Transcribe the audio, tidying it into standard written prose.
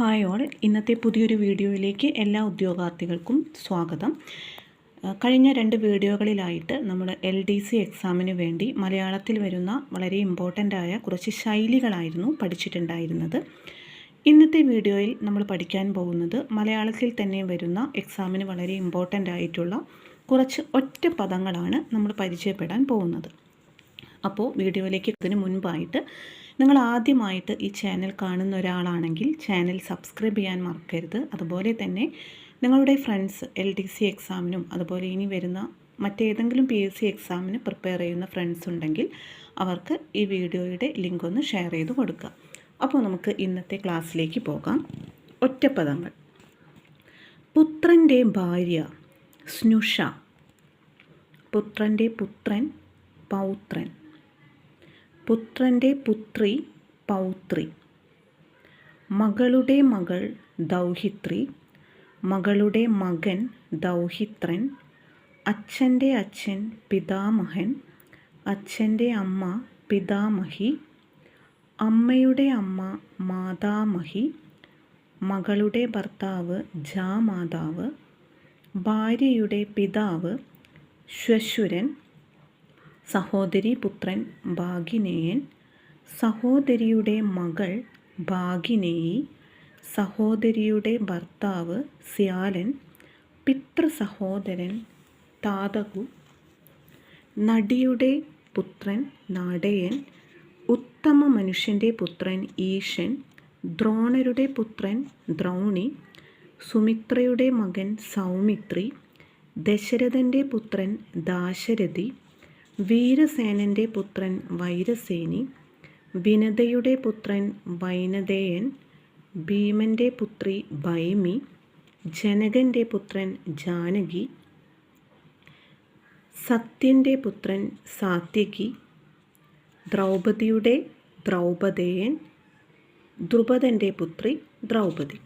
Hi all, ഇന്നത്തെ പുതിയൊരു വീഡിയോയിലേക്ക് എല്ലാ ഉദ്യോഗാർത്ഥികൾക്കും സ്വാഗതം. കഴിഞ്ഞ 2 വീഡിയോകളിലായിട്ട് നമ്മൾ LDC എക്സാമിന് വേണ്ടി മലയാളത്തിൽ വരുന്ന വളരെ ഇമ്പോർട്ടൻ്റ് ആയ കുറച്ച് ശൈലികളായിരുന്നു പഠിച്ചിട്ടുണ്ടായിരുന്നത്. ഇന്നത്തെ വീഡിയോയിൽ നമ്മൾ പഠിക്കാൻ പോകുന്നത് മലയാളത്തിൽ തന്നെ വരുന്ന എക്സാമിന് വളരെ ഇമ്പോർട്ടൻ്റ് ആയിട്ടുള്ള കുറച്ച് ഒറ്റ പദങ്ങളാണ് നമ്മൾ പരിചയപ്പെടാൻ പോകുന്നത്. അപ്പോൾ വീഡിയോയിലേക്ക് ഇതിന് മുൻപായിട്ട് നിങ്ങൾ ആദ്യമായിട്ട് ഈ ചാനൽ കാണുന്ന ഒരാളാണെങ്കിൽ ചാനൽ സബ്സ്ക്രൈബ് ചെയ്യാൻ മറക്കരുത്. അതുപോലെ തന്നെ നിങ്ങളുടെ ഫ്രണ്ട്സ് LDC എക്സാമിനും അതുപോലെ ഇനി വരുന്ന മറ്റേതെങ്കിലും PSC എക്സാമിന് പ്രിപ്പയർ ചെയ്യുന്ന ഫ്രണ്ട്സ് ഉണ്ടെങ്കിൽ അവർക്ക് ഈ വീഡിയോയുടെ ലിങ്ക് ഒന്ന് ഷെയർ ചെയ്ത് കൊടുക്കുക. അപ്പോൾ നമുക്ക് ഇന്നത്തെ ക്ലാസ്സിലേക്ക് പോകാം. ഒറ്റപ്പദങ്ങൾ. പുത്രൻ്റെ ഭാര്യ സ്നുഷ. പുത്രൻ്റെ പുത്രൻ പൗത്രൻ. പുത്രൻ്റെ പുത്രി പൗത്രി. മകളുടെ മകൾ ദൗഹിത്രി. മകളുടെ മകൻ ദൗഹിത്രൻ. അച്ഛൻ്റെ അച്ഛൻ പിതാമഹൻ. അച്ഛൻ്റെ അമ്മ പിതാമഹി. അമ്മയുടെ അമ്മ മാതാമഹി. മകളുടെ ഭർത്താവ് ജാമാതാവ്. ഭാര്യയുടെ പിതാവ് ശ്വശുരൻ. സഹോദരി പുത്രൻ ഭാഗിനേയൻ. സഹോദരിയുടെ മകൾ ഭാഗിനേയി. സഹോദരിയുടെ ഭർത്താവ് സ്യാലൻ. പിതൃസഹോദരൻ താതകു. നടിയുടെ പുത്രൻ നാടയൻ. ഉത്തമ മനുഷ്യൻ്റെ പുത്രൻ ഈശൻ. ദ്രോണരുടെ പുത്രൻ ദ്രൗണി. സുമിത്രയുടെ മകൻ സൗമിത്രി. ദശരഥൻ്റെ പുത്രൻ ദാശരഥി. വീരസേനൻ്റെ പുത്രൻ വൈരസേനി. വിനതയുടെ പുത്രൻ വൈനതേയൻ. ഭീമൻ്റെ പുത്രി ഭൈമി. ജനകൻ്റെ പുത്രൻ ജാനകി. സത്യൻ്റെ പുത്രൻ സാത്യകി. ദ്രൗപദിയുടെ ദ്രൗപദേയൻ. ദ്രുപദൻ്റെ പുത്രി ദ്രൗപദി.